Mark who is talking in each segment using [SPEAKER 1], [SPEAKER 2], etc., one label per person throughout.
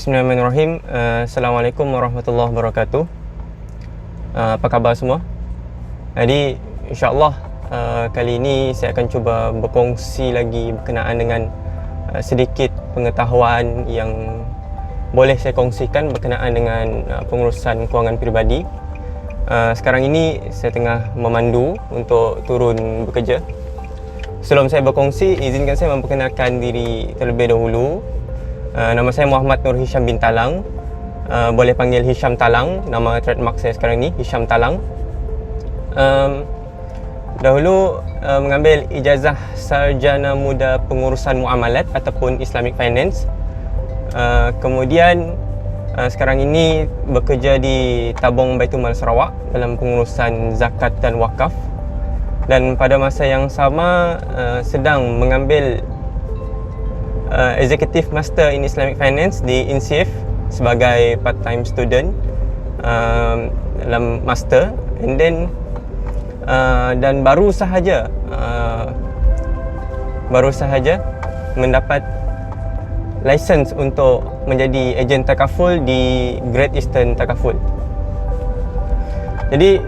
[SPEAKER 1] Bismillahirrahmanirrahim. Assalamualaikum warahmatullahi wabarakatuh. Apa khabar semua? Jadi insyaAllah kali ini saya akan cuba berkongsi lagi berkenaan dengan sedikit pengetahuan yang boleh saya kongsikan berkenaan dengan pengurusan kewangan peribadi. Sekarang ini saya tengah memandu untuk turun bekerja. Sebelum saya berkongsi, izinkan saya memperkenalkan diri terlebih dahulu. Nama saya Muhammad Nur Hisham bin Talang. Boleh panggil Hisham Talang. Nama trademark saya sekarang ni Hisham Talang. Dahulu mengambil ijazah Sarjana Muda Pengurusan Muamalat ataupun Islamic Finance. Kemudian sekarang ini bekerja di Tabung Baitul Mal Sarawak dalam pengurusan zakat dan wakaf. Dan pada masa yang sama sedang mengambil Executive Master in Islamic Finance di INSIF sebagai part-time student dalam master, and then dan baru sahaja mendapat license untuk menjadi ejen takaful di Great Eastern Takaful. Jadi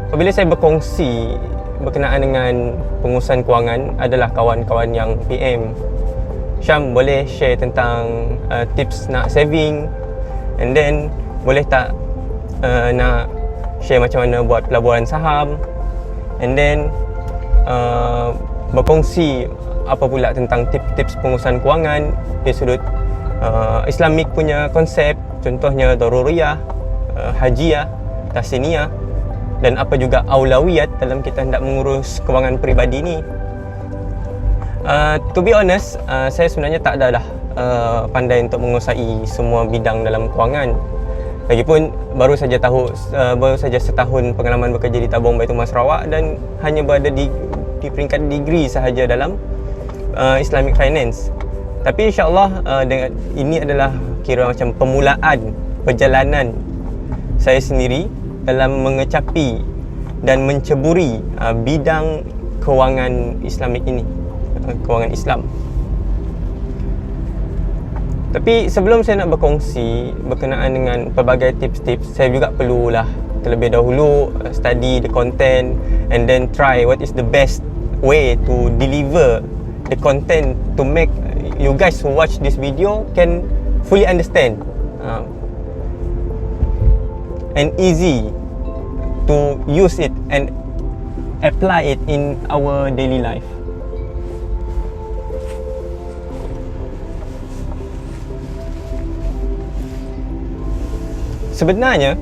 [SPEAKER 1] apabila saya berkongsi berkenaan dengan pengurusan kewangan adalah kawan-kawan yang PM, Syam, boleh share tentang tips nak saving, and then boleh tak nak share macam mana buat pelaburan saham, and then berkongsi apa pula tentang tips-tips pengurusan kewangan dari sudut Islamik punya konsep, contohnya daruriyah, hajiyah, tahsiniyah, dan apa juga aulawiyat dalam kita hendak mengurus kewangan peribadi ni. To be honest, saya sebenarnya tak adalah pandai untuk menguasai semua bidang dalam kewangan. Lagipun baru saja setahun pengalaman bekerja di Tabung Baitul Mal Sarawak dan hanya berada di peringkat degree sahaja dalam Islamic Finance. Tapi insyaAllah ini adalah kira macam permulaan perjalanan saya sendiri dalam mengecapi dan menceburi bidang kewangan Islamik ini, kewangan Islam. Tapi sebelum saya nak berkongsi berkenaan dengan pelbagai tips-tips, saya juga perlulah terlebih dahulu study the content and then try what is the best way to deliver the content to make you guys who watch this video can fully understand and easy to use it and apply it in our daily life. Sebenarnya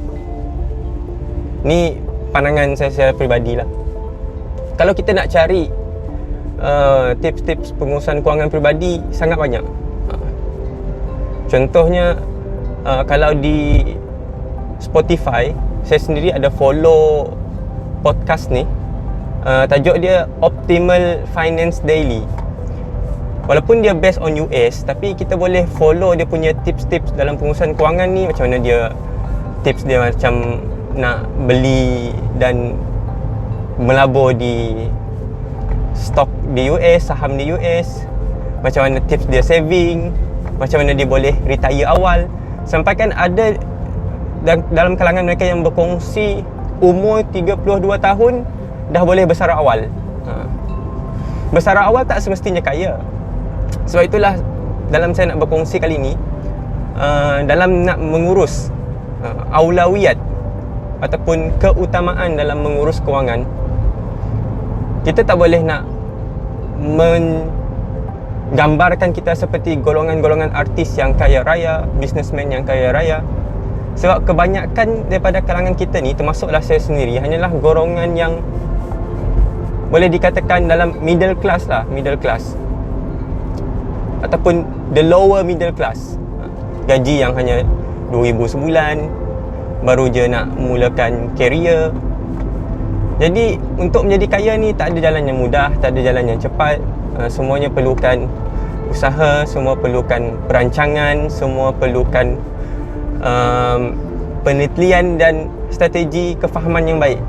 [SPEAKER 1] ni pandangan saya secara peribadi lah. Kalau kita nak cari tips-tips pengurusan kewangan peribadi, sangat banyak. Contohnya kalau di Spotify, saya sendiri ada follow podcast ni, tajuk dia Optimal Finance Daily. Walaupun dia based on US, tapi kita boleh follow dia punya tips-tips dalam pengurusan kewangan ni. Macam mana dia tips dia macam nak beli dan melabur di stok di US, saham di US, macam mana tips dia saving, macam mana dia boleh retire awal. Sampai kan ada dalam kalangan mereka yang berkongsi umur 32 tahun dah boleh bersara awal. Bersara awal tak semestinya kaya. Sebab itulah dalam saya nak berkongsi kali ni, dalam nak mengurus aulawiyat ataupun keutamaan dalam mengurus kewangan, kita tak boleh nak menggambarkan kita seperti golongan-golongan artis yang kaya raya, businessman yang kaya raya. Sebab kebanyakan daripada kalangan kita ni, termasuklah saya sendiri, hanyalah golongan yang boleh dikatakan dalam middle class lah, middle class ataupun the lower middle class. Gaji yang hanya 2,000 sebulan, baru je nak mulakan career. Jadi untuk menjadi kaya ni tak ada jalan yang mudah, tak ada jalan yang cepat. Semuanya perlukan usaha, semua perlukan perancangan, semua perlukan penelitian dan strategi kefahaman yang baik.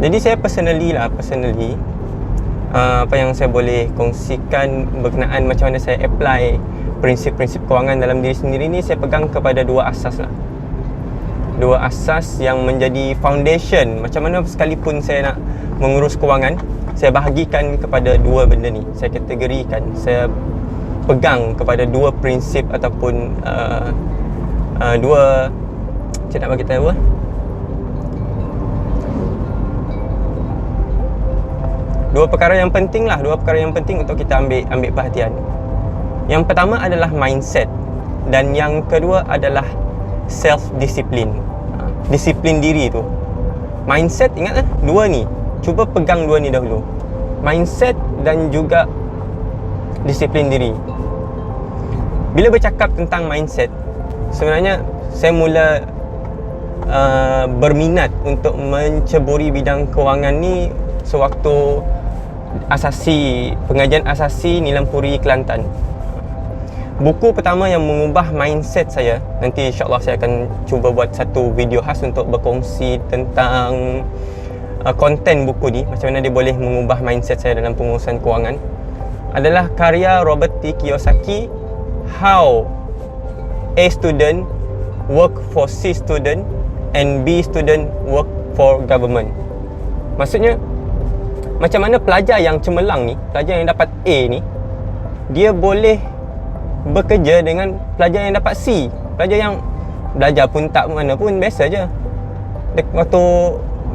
[SPEAKER 1] Jadi saya personally apa yang saya boleh kongsikan berkenaan macam mana saya apply prinsip-prinsip kewangan dalam diri sendiri ni, saya pegang kepada dua asas lah. Dua asas yang menjadi foundation. Macam mana sekalipun saya nak mengurus kewangan, saya bahagikan kepada dua benda ni. Saya kategorikan, saya pegang kepada dua prinsip ataupun dua, saya nak bagi tahu dua perkara yang penting lah, dua perkara yang penting untuk kita ambil perhatian. Yang pertama adalah mindset, dan yang kedua adalah self-discipline. Disiplin diri tu. Mindset, ingat dua ni. Cuba pegang dua ni dahulu. Mindset dan juga disiplin diri. Bila bercakap tentang mindset, sebenarnya saya mula berminat untuk menceburi bidang kewangan ni sewaktu pengajian asasi Nilam Puri Kelantan. Buku pertama yang mengubah mindset saya, nanti insyaAllah saya akan cuba buat satu video khas untuk berkongsi tentang konten buku ni, macam mana dia boleh mengubah mindset saya dalam pengurusan kewangan, adalah karya Robert T. Kiyosaki, How A Student Work for C Student and B Student Work for Government. Maksudnya, macam mana pelajar yang cemerlang ni, pelajar yang dapat A ni, dia boleh bekerja dengan pelajar yang dapat C. Pelajar yang belajar pun tak mana pun, biasa je. Waktu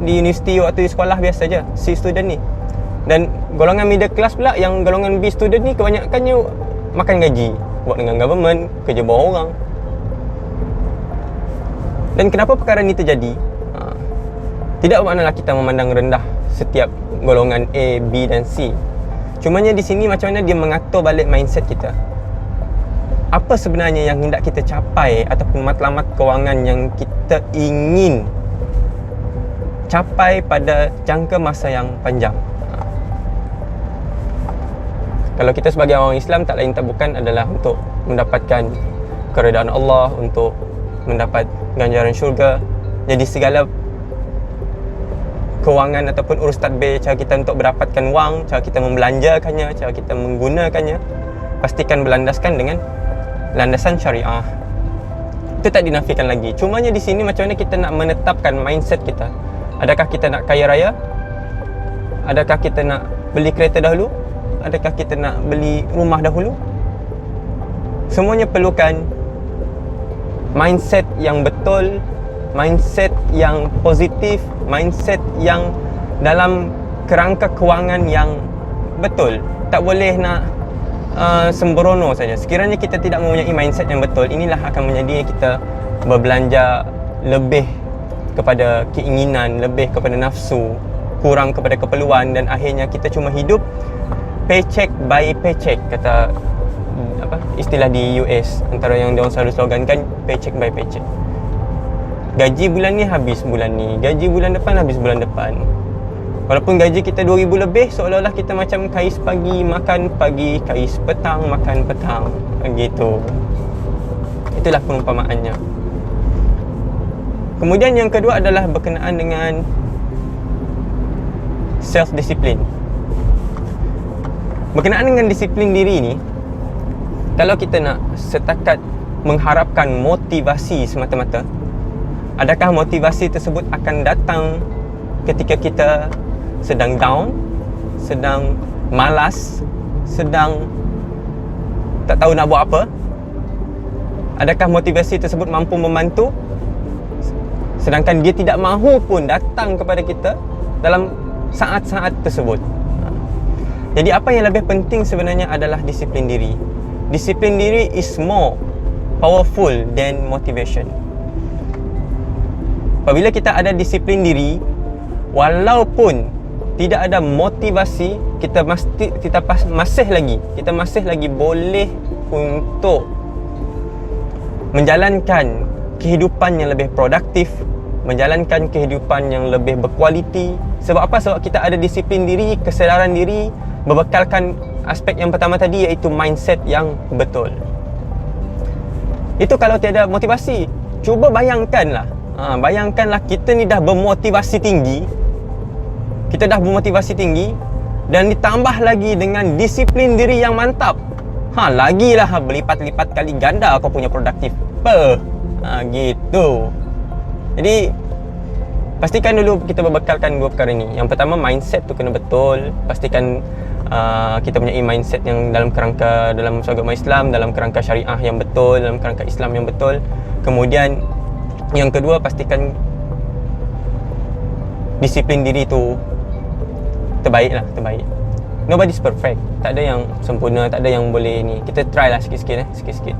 [SPEAKER 1] di universiti, waktu di sekolah, biasa je C student ni. Dan golongan middle class pula, yang golongan B student ni kebanyakannya makan gaji, buat dengan government, kerja bawah orang. Dan kenapa perkara ni terjadi? Tidak bermaknalah kita memandang rendah setiap golongan A, B dan C. Cumanya di sini macam mana dia mengatur balik mindset kita. Apa sebenarnya yang hendak kita capai ataupun matlamat kewangan yang kita ingin capai pada jangka masa yang panjang. Kalau kita sebagai orang Islam, tak lain tak bukan adalah untuk mendapatkan keredaan Allah, untuk mendapat ganjaran syurga. Jadi segala kewangan ataupun urus tadbir, cara kita untuk mendapatkan wang, cara kita membelanjakannya, cara kita menggunakannya, pastikan berlandaskan dengan landasan syariah. Itu tak dinafikan lagi. Cumanya di sini macam mana kita nak menetapkan mindset kita. Adakah kita nak kaya raya? Adakah kita nak beli kereta dahulu? Adakah kita nak beli rumah dahulu? Semuanya perlukan mindset yang betul, mindset yang positif, mindset yang dalam kerangka kewangan yang betul. Tak boleh nak sembrono saja. Sekiranya kita tidak mempunyai mindset yang betul, inilah akan menjadi kita berbelanja lebih kepada keinginan, lebih kepada nafsu, kurang kepada keperluan, dan akhirnya kita cuma hidup paycheck by paycheck, kata istilah di US, antara yang diorang selalu slogankan, paycheck by paycheck. Gaji bulan ni habis bulan ni, gaji bulan depan habis bulan depan. Walaupun gaji kita 2,000 lebih, seolah-olah kita macam kais pagi makan pagi, kais petang makan petang, gitu. Itulah perumpamaannya. Kemudian yang kedua adalah berkenaan dengan self-discipline. Berkenaan dengan disiplin diri ni, kalau kita nak setakat mengharapkan motivasi semata-mata, adakah motivasi tersebut akan datang ketika kita sedang down, sedang malas, sedang tak tahu nak buat apa? Adakah motivasi tersebut mampu membantu? Sedangkan dia tidak mahu pun datang kepada kita dalam saat-saat tersebut. Jadi apa yang lebih penting sebenarnya adalah disiplin diri. Disiplin diri is more powerful than motivation. Apabila kita ada disiplin diri, walaupun tidak ada motivasi, kita masih lagi boleh untuk menjalankan kehidupan yang lebih produktif, menjalankan kehidupan yang lebih berkualiti. Sebab apa? Sebab kita ada disiplin diri, kesedaran diri, berbekalkan aspek yang pertama tadi, iaitu mindset yang betul. Itu kalau tiada motivasi. Cuba bayangkanlah, bayangkanlah kita ni dah bermotivasi tinggi. Kita dah bermotivasi tinggi, dan ditambah lagi dengan disiplin diri yang mantap, lagilah berlipat-lipat kali ganda kau punya produktif. Gitu. Jadi pastikan dulu kita berbekalkan dua perkara ni. Yang pertama, mindset tu kena betul. Pastikan kita punya mindset yang dalam kerangka dalam agama Islam, dalam kerangka syariah yang betul, dalam kerangka Islam yang betul. Kemudian yang kedua, pastikan disiplin diri tu terbaik. Nobody's perfect. Tak ada yang sempurna, tak ada yang boleh ni. Kita try lah sikit-sikit.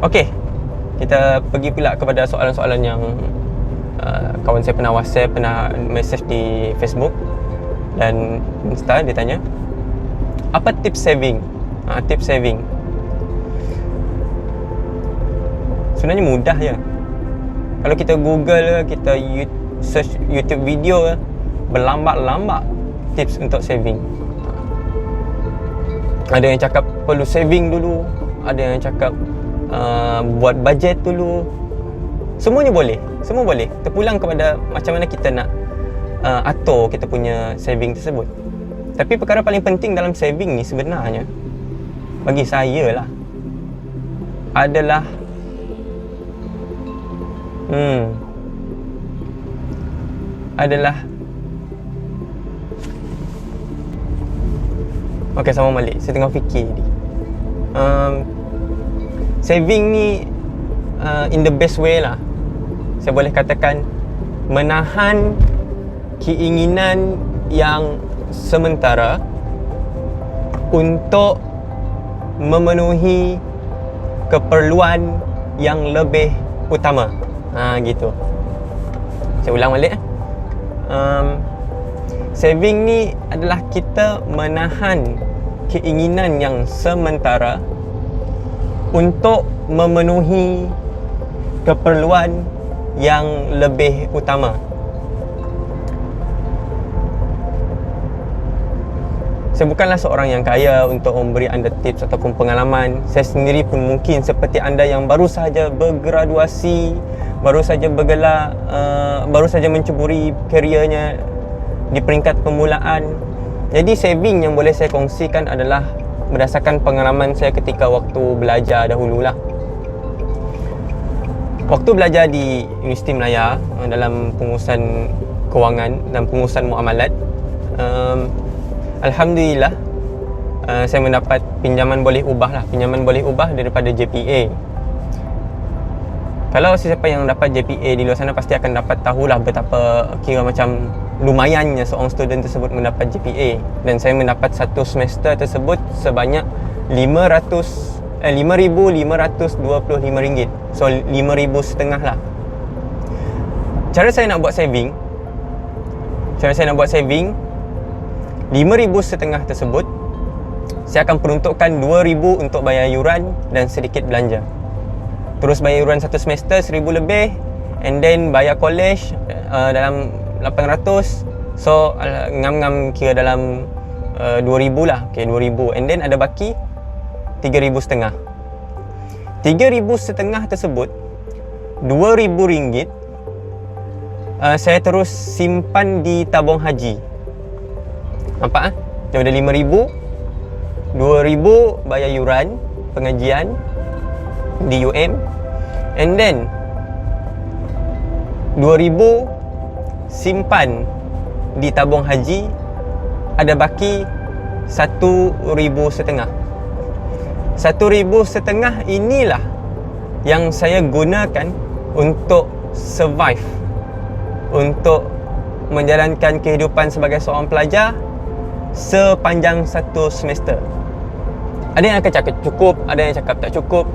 [SPEAKER 1] Okey, kita pergi pula kepada soalan-soalan yang kawan saya pernah WhatsApp, pernah message di Facebook dan Insta. Dia tanya, apa tips saving? Tips saving sebenarnya mudah je. Kalau kita Google, kita search YouTube video, berlambak-lambak tips untuk saving. Ada yang cakap perlu saving dulu, ada yang cakap buat budget dulu. Semuanya boleh, semua boleh. Terpulang kepada macam mana kita nak atur kita punya saving tersebut. Tapi perkara paling penting dalam saving ni sebenarnya, bagi saya lah, adalah okay, sama balik. Saya tengah fikir ni. Saving ni in the best way lah, saya boleh katakan menahan keinginan yang sementara untuk memenuhi keperluan yang lebih utama. Gitu. Saya ulang balik. Saving ni adalah kita menahan keinginan yang sementara untuk memenuhi keperluan yang lebih utama. Saya bukanlah seorang yang kaya untuk memberi anda tips ataupun pengalaman. Saya sendiri pun mungkin seperti anda yang baru sahaja bergraduasi, baru saja bergelar, baru saja menceburi kerjanya di peringkat permulaan. Jadi saving yang boleh saya kongsikan adalah berdasarkan pengalaman saya ketika waktu belajar dahululah. Waktu belajar di Universiti Melaya dalam pengurusan kewangan dan pengurusan muamalat, alhamdulillah saya mendapat pinjaman boleh ubah daripada JPA. Kalau sesiapa yang dapat JPA di luar sana pasti akan dapat tahulah betapa kira macam lumayannya seorang student tersebut mendapat JPA. Dan saya mendapat satu semester tersebut sebanyak RM5,525. So RM5,500 lah. Cara saya nak buat saving RM5,500 tersebut, saya akan peruntukkan RM2,000 untuk bayar yuran dan sedikit belanja. Terus bayar yuran satu semester RM1,000 lebih, and then bayar college dalam RM800. So ngam-ngam kira dalam RM2,000 lah. Okay, RM2,000. And then ada baki RM3,500. RM3,500 tersebut, RM2,000 saya terus simpan di tabung haji. Nampak daripada RM5,000, RM2,000 bayar yuran pengajian di UM, and then RM2,000 simpan di tabung haji, ada baki RM1,500. RM1,500 inilah yang saya gunakan untuk survive, untuk menjalankan kehidupan sebagai seorang pelajar sepanjang satu semester. Ada yang akan cakap cukup, ada yang cakap tak cukup.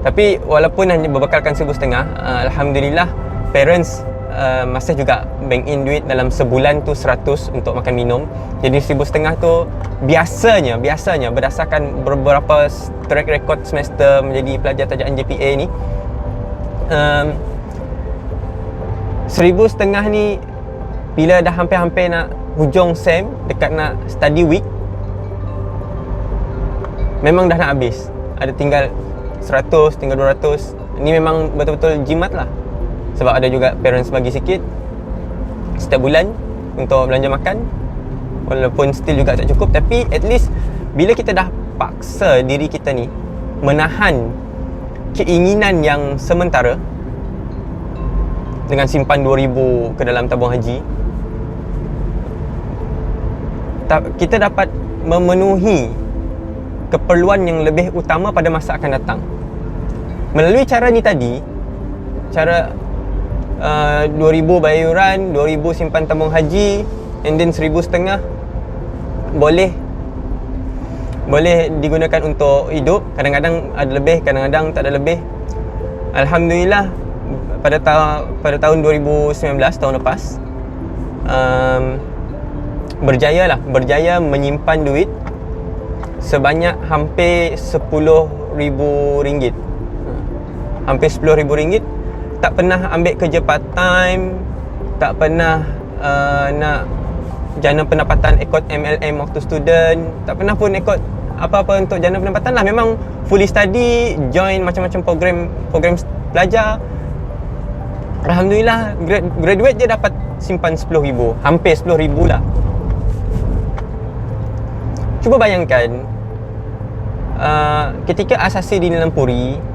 [SPEAKER 1] Tapi walaupun hanya berbekalkan RM1,500, alhamdulillah parents masih juga bank in duit dalam sebulan tu 100 untuk makan minum. Jadi RM1,500 tu biasanya berdasarkan beberapa track record semester menjadi pelajar tajaan JPA ni, RM1,500 ni bila dah hampir-hampir nak hujung sem, dekat nak study week, memang dah nak habis. Ada tinggal 100, tinggal 200. Ni memang betul-betul jimat lah. Sebab ada juga parents bagi sikit, setiap bulan untuk belanja makan. Walaupun still juga tak cukup, tapi at least bila kita dah paksa diri kita ni menahan keinginan yang sementara dengan simpan 2,000 ke dalam tabung haji, kita dapat memenuhi keperluan yang lebih utama pada masa akan datang. Melalui cara ni tadi, cara 2,000 bayar yuran, 2,000 simpan tabung haji, and then 1,500 boleh digunakan untuk hidup. Kadang-kadang ada lebih, kadang-kadang tak ada lebih. Alhamdulillah pada tahun 2019, tahun lepas, berjaya menyimpan duit sebanyak hampir RM10,000. Hampir RM10,000. Tak pernah ambil kerja part time, tak pernah nak jana pendapatan ikut MLM waktu student, tak pernah pun ikut apa-apa untuk jana pendapatan lah. Memang fully study, join macam-macam program belajar. Alhamdulillah, graduate je dapat simpan RM10,000, hampir RM10,000 lah. Cuba bayangkan, ketika asasi di Nilam Puri,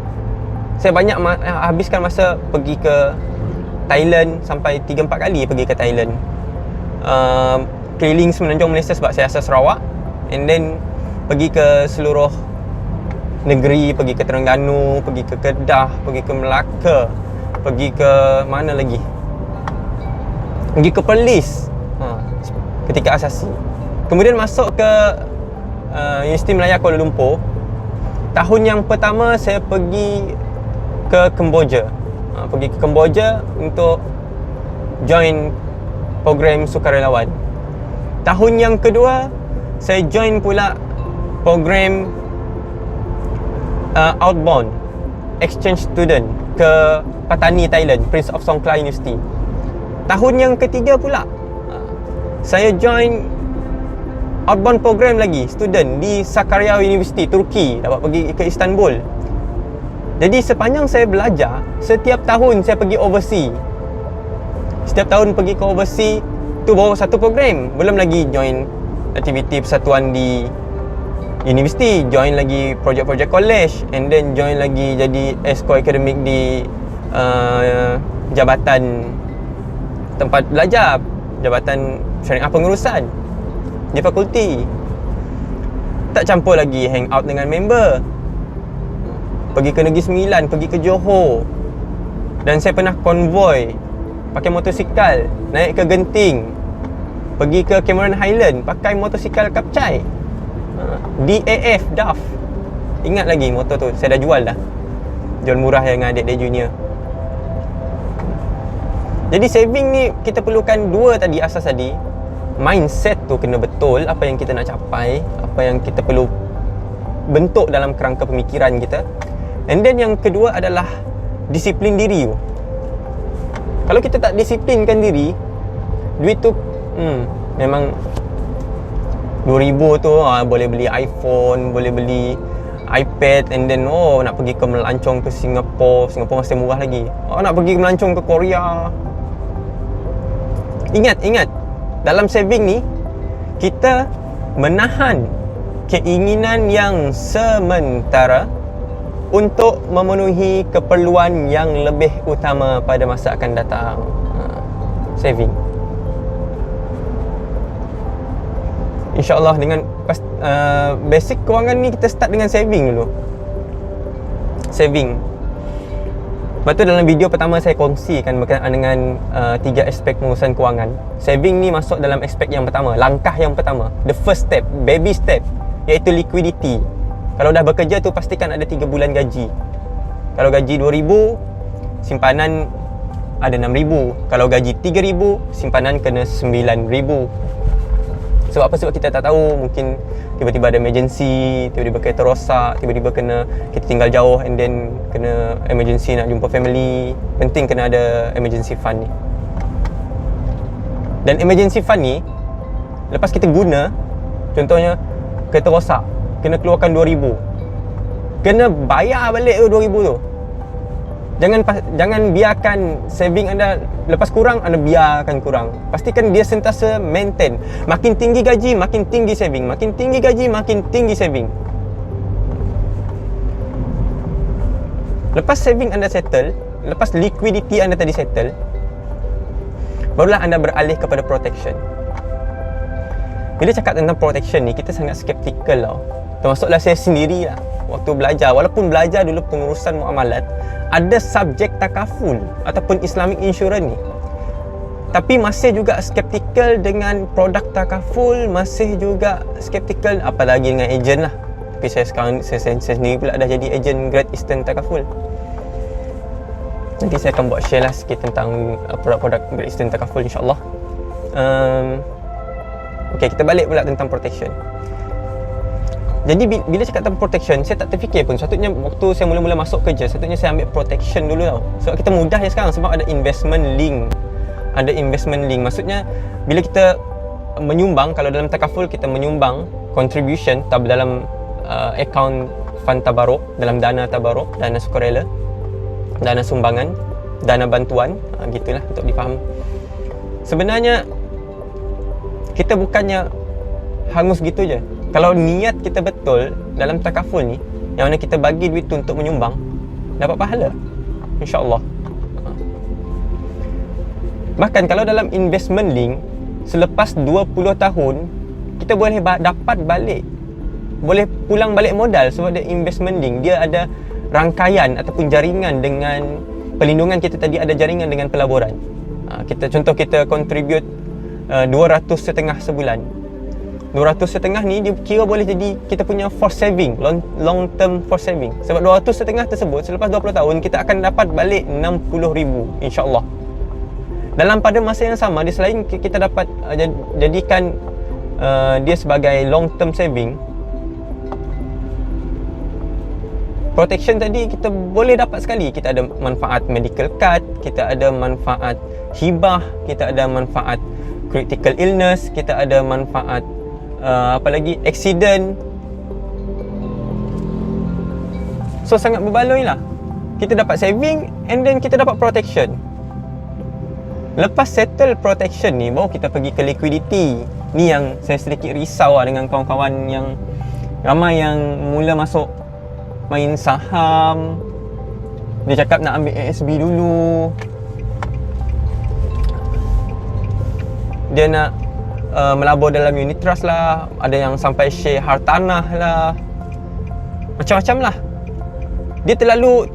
[SPEAKER 1] saya banyak habiskan masa pergi ke Thailand, sampai 3-4 kali pergi ke Thailand. Keliling semenanjung Malaysia sebab saya asal Sarawak, and then pergi ke seluruh negeri, pergi ke Terengganu, pergi ke Kedah, pergi ke Melaka, pergi ke mana lagi, pergi ke Perlis ketika asasi. Kemudian masuk ke Universiti Malaya Kuala Lumpur. Tahun yang pertama saya pergi ke Kemboja, pergi ke Kemboja untuk join program sukarelawan. Tahun yang kedua saya join pula program outbound exchange student ke Patani, Thailand, Prince of Songkhla University. Tahun yang ketiga pula saya join outbound program lagi, student di Sakarya University, Turki. Dapat pergi ke Istanbul. Jadi sepanjang saya belajar, setiap tahun saya pergi overseas. Setiap tahun pergi ke overseas, tu baru satu program. Belum lagi join aktiviti persatuan di universiti, join lagi projek-projek college, and then join lagi jadi exco akademik di jabatan tempat belajar, jabatan syariah pengurusan di fakulti. Tak campur lagi hang out dengan member, pergi ke Negeri Sembilan, pergi ke Johor. Dan saya pernah konvoi pakai motosikal, naik ke Genting, pergi ke Cameron Highland pakai motosikal Kapcai, DAF. Ingat lagi motor tu, saya dah jual dah. Jual murah dengan adik-adik junior. Jadi saving ni kita perlukan dua tadi, asas tadi. Mindset tu kena betul, apa yang kita nak capai, apa yang kita perlu bentuk dalam kerangka pemikiran kita. And then yang kedua adalah disiplin diri tu. Kalau kita tak disiplinkan diri, duit tu memang 2,000 tu boleh beli iPhone, boleh beli iPad, and then nak pergi ke melancong ke Singapura masih murah lagi. Nak pergi melancong ke Korea. Ingat, dalam saving ni kita menahan keinginan yang sementara untuk memenuhi keperluan yang lebih utama pada masa akan datang. Saving. InsyaAllah dengan basic kewangan ni kita start dengan saving dulu. Saving. Lepas tu dalam video pertama saya kongsikan berkenaan dengan 3 aspek pengurusan kewangan. Saving ni masuk dalam aspek yang pertama, langkah yang pertama, the first step, baby step, iaitu liquidity. Kalau dah bekerja tu pastikan ada 3 bulan gaji. Kalau gaji 2,000, simpanan ada 6,000. Kalau gaji 3,000, simpanan kena 9,000. Sebab apa? Sebab kita tak tahu, mungkin tiba-tiba ada emergency, tiba-tiba kereta rosak, tiba-tiba kita tinggal jauh, and then kena emergency nak jumpa family. Penting kena ada emergency fund ni. Dan emergency fund ni, lepas kita guna, contohnya kereta rosak, kena keluarkan 2,000, kena bayar balik tu 2,000 tu. Jangan biarkan saving anda lepas kurang, anda biarkan kurang. Pastikan dia sentiasa maintain. Makin tinggi gaji, makin tinggi saving. Makin tinggi gaji, makin tinggi saving. Lepas saving anda settle, lepas liquidity anda tadi settle, barulah anda beralih kepada protection. Bila cakap tentang protection ni, kita sangat skeptikal tau. Termasuklah saya sendiri lah. Waktu belajar, walaupun belajar dulu pengurusan muamalat, ada subjek takaful ataupun Islamic insurance ni, tapi masih juga skeptikal dengan produk takaful, masih juga skeptikal apalagi dengan ejen lah. Tapi saya sekarang saya sendiri pula dah jadi ejen Great Eastern Takaful. Nanti saya akan buat share lah sikit tentang produk-produk Great Eastern Takaful, insyaAllah. Okay, kita balik pula tentang protection. Jadi bila cakap tentang protection, saya tak terfikir pun. Sepatutnya waktu saya mula-mula masuk kerja, sepatutnya saya ambil protection dulu tau. Sebab kita mudah je sekarang, sebab ada investment link. Ada investment link. Maksudnya bila kita menyumbang, kalau dalam takaful kita menyumbang contribution dalam account fund tabaruk, dalam dana tabaruk, dana sukarela, dana sumbangan, dana bantuan, gitulah untuk difaham. Sebenarnya kita bukannya hangus gitu je. Kalau niat kita betul dalam takaful ni, yang mana kita bagi duit tu untuk menyumbang, dapat pahala, insyaAllah. Bahkan kalau dalam investment link, selepas 20 tahun kita boleh dapat balik, boleh pulang balik modal. Sebab dia investment link, dia ada rangkaian ataupun jaringan dengan pelindungan. Kita tadi ada jaringan dengan pelaburan. Contoh kita contribute 200.5 sebulan. 200.5 ni dia kira boleh jadi kita punya force saving, long term force saving. Sebab 200.5 tersebut selepas 20 tahun kita akan dapat balik 60,000 insya-Allah. Dalam pada masa yang sama, di selain kita dapat jadikan dia sebagai long term saving, protection tadi kita boleh dapat sekali. Kita ada manfaat medical card, kita ada manfaat hibah, kita ada manfaat critical illness, kita ada manfaat apa lagi, accident. So sangat berbaloi lah. Kita dapat saving and then kita dapat protection. Lepas settle protection ni, baru kita pergi ke liquidity. Ni yang saya sedikit risau lah dengan kawan-kawan yang ramai yang mula masuk main saham. Dia cakap nak ambil ASB dulu, dia nak melabur dalam unit trust lah, ada yang sampai share hartanah lah, macam-macam lah. Dia terlalu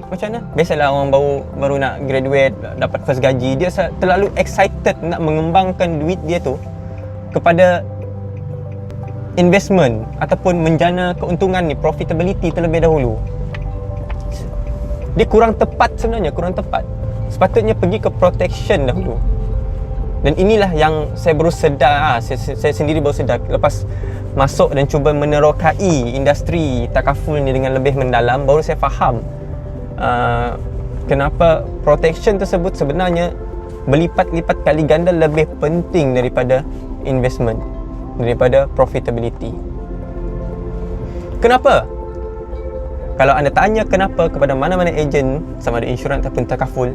[SPEAKER 1] macam mana? Biasalah orang baru nak graduate, dapat first gaji, dia terlalu excited nak mengembangkan duit dia tu kepada investment ataupun menjana keuntungan ni, profitability terlebih dahulu. Dia kurang tepat sebenarnya, kurang tepat. Sepatutnya pergi ke protection dahulu. Dan inilah yang saya baru sedar, saya sendiri baru sedar lepas masuk dan cuba menerokai industri takaful ni dengan lebih mendalam, baru saya faham kenapa protection tersebut sebenarnya berlipat-lipat kali ganda lebih penting daripada investment, daripada profitability. Kenapa? Kalau anda tanya kenapa kepada mana-mana ejen, sama ada insurans ataupun takaful,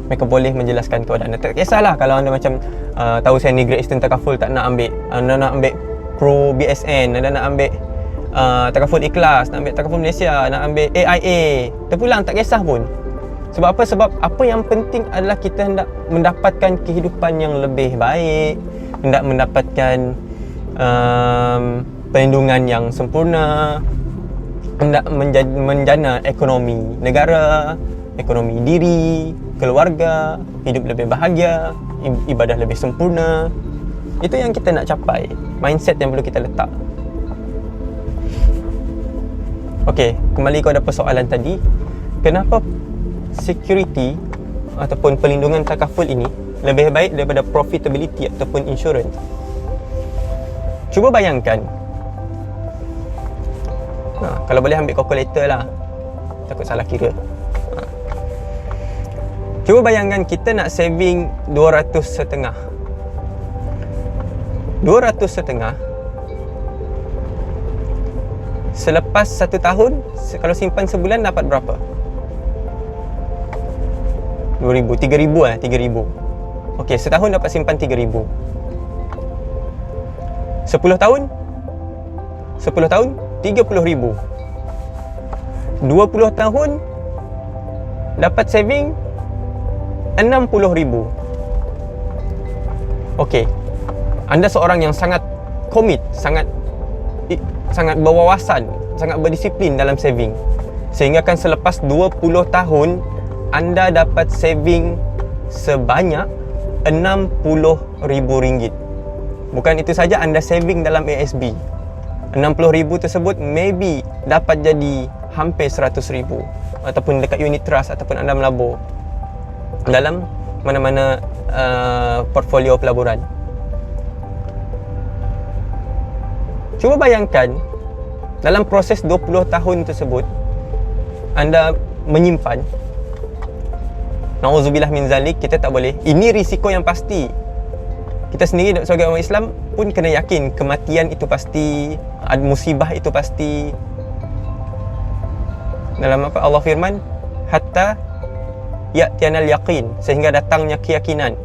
[SPEAKER 1] mereka boleh menjelaskan kepada anda. Tak kisahlah kalau anda macam tahu saya ni Great Eastern Takaful, tak nak ambil, anda nak ambil Pro BSN, anda nak ambil Takaful Ikhlas, nak ambil Takaful Malaysia, nak ambil AIA, terpulang, tak kisah pun. Sebab apa? Sebab apa yang penting adalah kita hendak mendapatkan kehidupan yang lebih baik, hendak mendapatkan perlindungan yang sempurna, hendak menjana ekonomi negara, ekonomi diri, keluarga, hidup lebih bahagia, ibadah lebih sempurna. Itu yang kita nak capai, mindset yang perlu kita letak. Okey, kembali kepada persoalan tadi. Kenapa security ataupun perlindungan takaful ini lebih baik daripada profitability ataupun insurance? Cuba bayangkan, kalau boleh ambil calculator lah, takut salah kira. Cuba bayangkan kita nak saving 200.5. 200.5 selepas 1 tahun, kalau simpan sebulan dapat berapa? 2,000, 3,000 3,000. Okey, setahun dapat simpan 3,000. 10 tahun 30,000. 20 tahun dapat saving 60,000. Okey, anda seorang yang sangat komit, sangat berwawasan, sangat berdisiplin dalam saving, sehingga kan selepas 20 tahun anda dapat saving sebanyak RM60,000. Bukan itu saja, anda saving dalam ASB. 60,000 tersebut maybe dapat jadi hampir 100,000, ataupun dekat unit trust, ataupun anda melabur dalam mana-mana portfolio pelaburan. Cuba bayangkan, dalam proses 20 tahun tersebut anda menyimpan. Na'udzubillah min zalik, kita tak boleh. Ini risiko yang pasti. Kita sendiri sebagai orang Islam pun kena yakin kematian itu pasti, musibah itu pasti. Dalam apa Allah firman, hatta ya'tiyanal yaqin, sehingga datangnya keyakinan.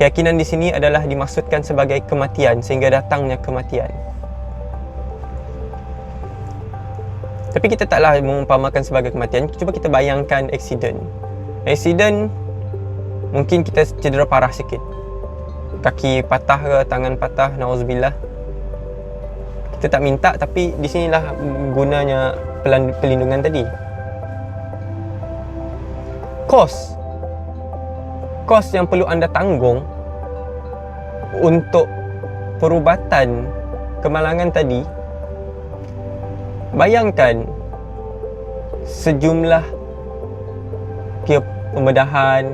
[SPEAKER 1] Keyakinan di sini adalah dimaksudkan sebagai kematian, sehingga datangnya kematian. Tapi kita taklah mengumpamakan sebagai kematian. Cuba kita bayangkan accident. Mungkin kita cedera parah sikit, kaki patah ke, tangan patah, na'udzubillah. Kita tak minta, tapi di sinilah gunanya pelindungan tadi. Kos yang perlu anda tanggung untuk perubatan kemalangan tadi, bayangkan sejumlah pembedahan,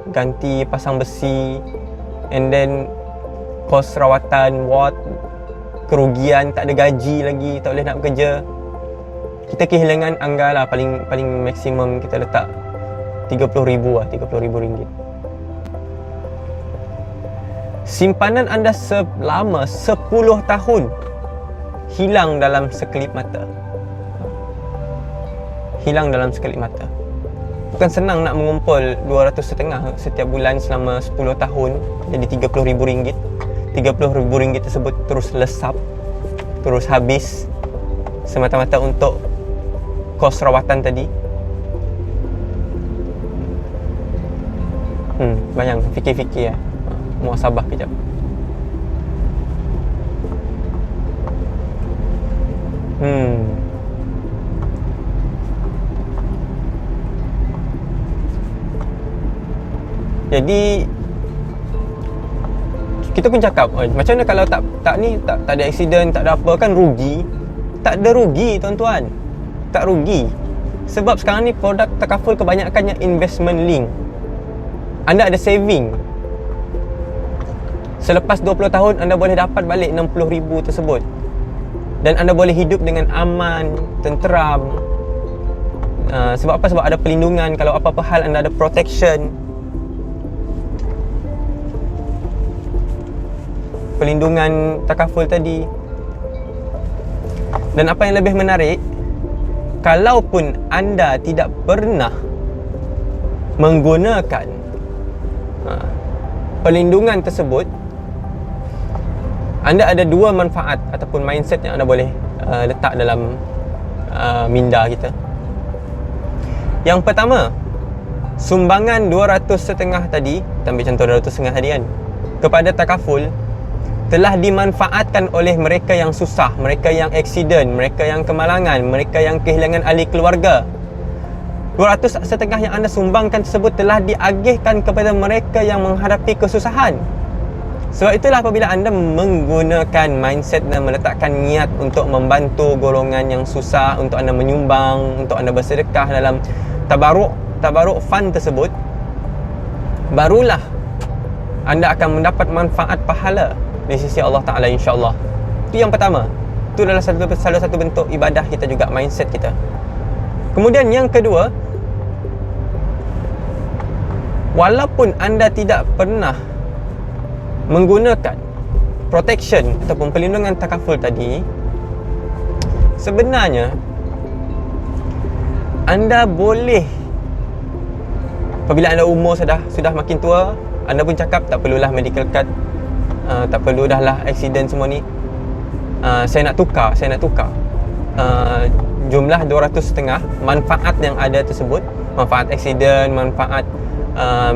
[SPEAKER 1] ganti pasang besi, and then kos rawatan, ward, kerugian, tak ada gaji lagi, tak boleh nak bekerja. Kita kehilangan anggaran paling maksimum kita letak RM30,000 RM30,000. Simpanan anda selama 10 tahun hilang dalam sekelip mata. Bukan senang nak mengumpul 200.5 setiap bulan selama 10 tahun, jadi RM30,000. RM30,000 tersebut terus lesap, terus habis semata-mata untuk kos rawatan tadi. Bayang, fikir-fikir ya. Muhasabah kejap. Jadi kita pun cakap, macam mana kalau tak ada accident, tak ada apa, kan rugi. Tak ada rugi tuan-tuan, tak rugi. Sebab sekarang ni produk takaful kebanyakannya investment link. Anda ada saving, selepas 20 tahun anda boleh dapat balik 60,000 tersebut, dan anda boleh hidup dengan aman, tenteram. Sebab apa? Sebab ada pelindungan. Kalau apa-apa hal, anda ada protection, pelindungan takaful tadi. Dan apa yang lebih menarik, kalaupun anda tidak pernah menggunakan pelindungan tersebut, anda ada dua manfaat ataupun mindset yang anda boleh letak dalam minda kita. Yang pertama, sumbangan 200.5 tadi, kita ambil contoh 200.5 tadi kan, kepada takaful telah dimanfaatkan oleh mereka yang susah, mereka yang accident, mereka yang kemalangan, mereka yang kehilangan ahli keluarga. 200.5 yang anda sumbangkan tersebut telah diagihkan kepada mereka yang menghadapi kesusahan. Sebab itulah apabila anda menggunakan mindset dan meletakkan niat untuk membantu golongan yang susah, untuk anda menyumbang, untuk anda bersedekah dalam tabaruk fund tersebut, barulah anda akan mendapat manfaat pahala di sisi Allah Ta'ala, insyaAllah. Itu yang pertama. Itu adalah salah satu bentuk ibadah kita juga, mindset kita. Kemudian yang kedua, walaupun anda tidak pernah menggunakan protection ataupun perlindungan takaful tadi, sebenarnya anda boleh Apabila anda umur sudah makin tua, anda pun cakap tak perlulah medical card, tak perlu dah lah accident semua ni. Saya nak tukar jumlah 200.5 manfaat yang ada tersebut, manfaat accident, manfaat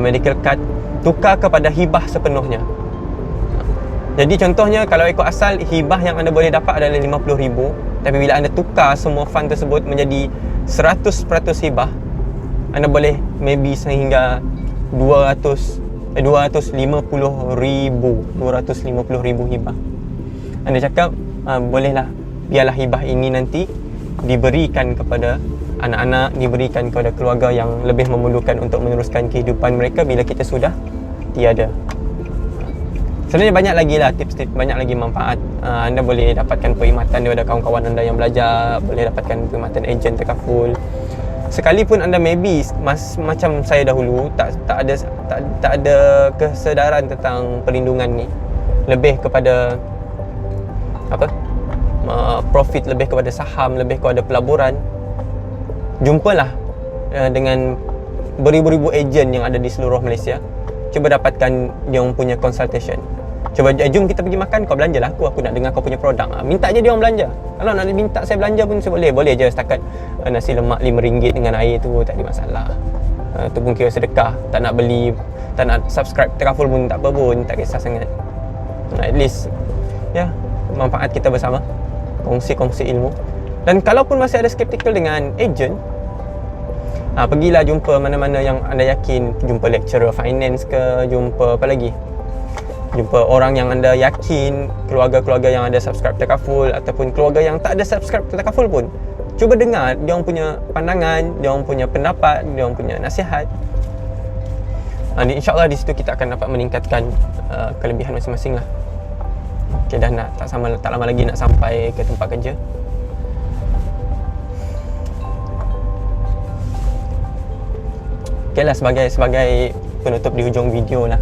[SPEAKER 1] medical card, tukar kepada hibah sepenuhnya. Jadi contohnya, kalau ikut asal, hibah yang anda boleh dapat adalah 50,000. Tapi bila anda tukar semua fund tersebut menjadi 100% hibah, anda boleh maybe sehingga 250,000 hibah. Anda cakap, bolehlah, biarlah hibah ini nanti diberikan kepada anak-anak, diberikan kepada keluarga yang lebih memerlukan untuk meneruskan kehidupan mereka bila kita sudah tiada. Sebenarnya banyak lagi lah tips-tips, banyak lagi manfaat. Anda boleh dapatkan perkhidmatan daripada kawan-kawan anda yang belajar, boleh dapatkan perkhidmatan ejen takaful. Sekalipun anda maybe macam saya dahulu tak ada kesedaran tentang perlindungan ni, lebih kepada profit, lebih kepada saham, lebih kepada pelaburan. Jumpalah dengan beribu-ribu ejen yang ada di seluruh Malaysia. Cuba dapatkan dia orang punya consultation. Cuba, jom kita pergi makan, kau belanjalah aku nak dengar kau punya produk. Minta je dia orang belanja. Kalau nak minta saya belanja pun saya boleh je, setakat nasi lemak RM5 dengan air tu tak ada masalah. Tu pun kira sedekah. Tak nak beli, tak nak subscribe Takaful pun tak apa pun, tak kisah sangat. At least manfaat kita bersama, kongsi ilmu. Dan kalaupun masih ada skeptikal dengan ejen, pergilah jumpa mana-mana yang anda yakin. Jumpa lecturer finance ke, jumpa apa lagi, jumpa orang yang anda yakin, keluarga-keluarga yang ada subscribe Takaful, ataupun keluarga yang tak ada subscribe Takaful pun. Cuba dengar dia orang punya pandangan, dia orang punya pendapat, dia orang punya nasihat. InsyaAllah di situ kita akan dapat meningkatkan kelebihan masing-masing lah. Okay, dah tak lama lagi nak sampai ke tempat kerja. Okay lah, sebagai penutup di hujung video lah,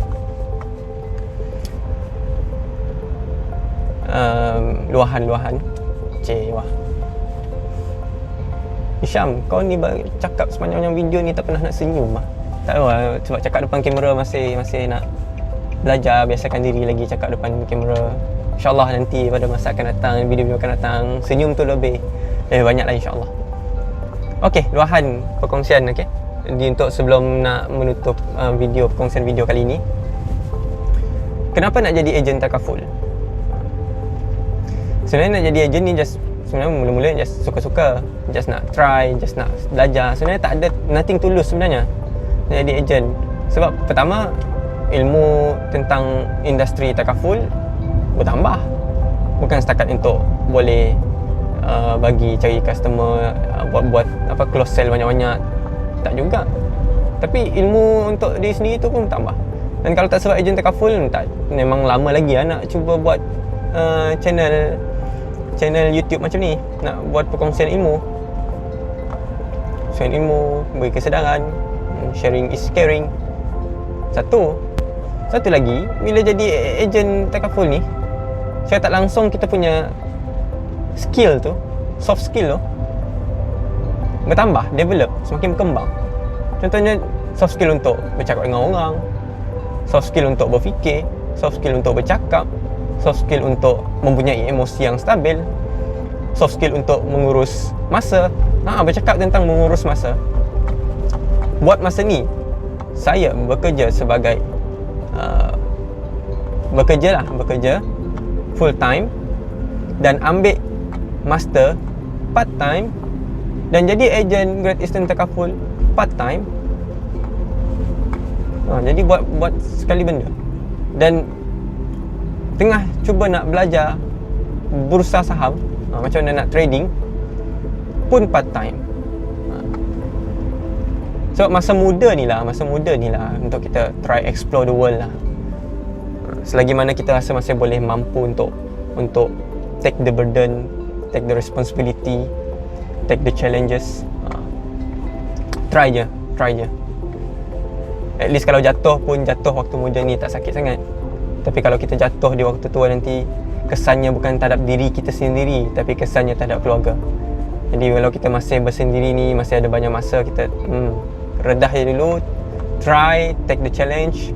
[SPEAKER 1] luahan wah Hisham, kau ni cakap sepanjang video ni tak pernah nak senyum lah. Tak tahu lah, sebab cakap depan kamera masih nak belajar, biasakan diri lagi cakap depan kamera. InsyaAllah nanti pada masa akan datang, video-video akan datang, senyum tu lebih banyak lah insyaAllah. Okay, luahan perkongsian. Okay, untuk sebelum nak menutup perkongsian video kali ni, kenapa nak jadi ejen Takaful? Sebenarnya nak jadi ejen ni sebenarnya mula-mula just suka-suka, just nak try, just nak belajar. Sebenarnya tak ada nothing tulus sebenarnya nak jadi ejen. Sebab pertama, ilmu tentang industri Takaful bertambah, bukan setakat untuk boleh cari customer, buat close sell banyak-banyak, tak juga. Tapi ilmu untuk diri sendiri tu pun bertambah. Dan kalau tak sebab ejen Takaful, memang lama lagi nak cuba buat channel YouTube macam ni, nak buat perkongsian ilmu, beri kesedaran. Sharing is caring. Satu lagi, bila jadi ejen Takaful ni, saya tak langsung kita punya skill tu, soft skill tu bertambah, develop, semakin berkembang. Contohnya soft skill untuk bercakap dengan orang, soft skill untuk berfikir, soft skill untuk bercakap, soft skill untuk mempunyai emosi yang stabil, soft skill untuk mengurus masa. Bercakap tentang mengurus masa. Buat masa ni, saya bekerja sebagai bekerja full time dan ambil master part time, dan jadi ejen Great Eastern Takaful part time. Jadi buat sekali benda. Dan tengah cuba nak belajar bursa saham, macam mana nak trading pun part time. So masa muda ni lah untuk kita try explore the world lah. Selagi mana kita rasa masih boleh mampu untuk take the burden, take the responsibility, take the challenges, try je. At least kalau jatuh waktu muda ni tak sakit sangat. Tapi kalau kita jatuh di waktu tua nanti, kesannya bukan terhadap diri kita sendiri, tapi kesannya terhadap keluarga. Jadi kalau kita masih bersendiri ni, masih ada banyak masa, kita redah je dulu, try, take the challenge,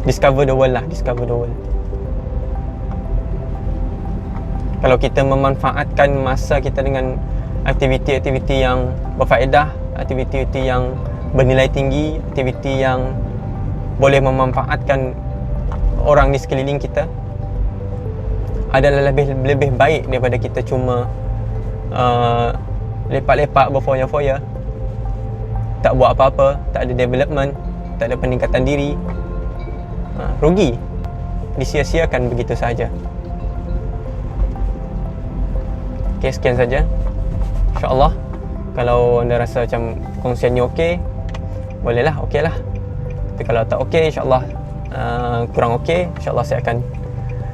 [SPEAKER 1] discover the world lah, discover the world. Kalau kita memanfaatkan masa kita dengan aktiviti-aktiviti yang berfaedah, aktiviti yang bernilai tinggi, aktiviti yang boleh memanfaatkan orang di sekeliling kita, adalah lebih baik daripada kita cuma lepak-lepak berfoya-foya, tak buat apa-apa, tak ada development, tak ada peningkatan diri. Rugi, disia-siakan begitu saja. Okay, sekian saja. InsyaAllah kalau anda rasa macam perkongsiannya okey, bolehlah, okey lah. Tapi kalau tak okey, insyaAllah kurang okey, insyaAllah saya akan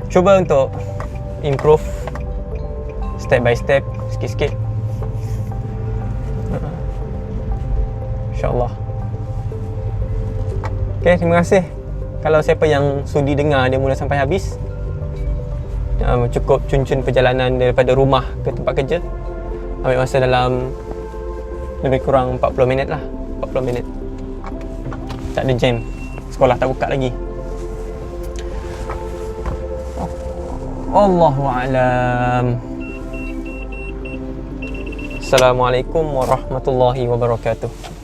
[SPEAKER 1] cuba untuk improve step by step, sikit-sikit, InsyaAllah. Okay, terima kasih. Kalau siapa yang sudi dengar dia mula sampai habis, cukup cun-cun perjalanan daripada rumah ke tempat kerja, ambil masa dalam lebih kurang 40 minit lah. 40 minit, tak ada jam, sekolah tak buka lagi. Allahu a'lam. Assalamualaikum warahmatullahi wabarakatuh.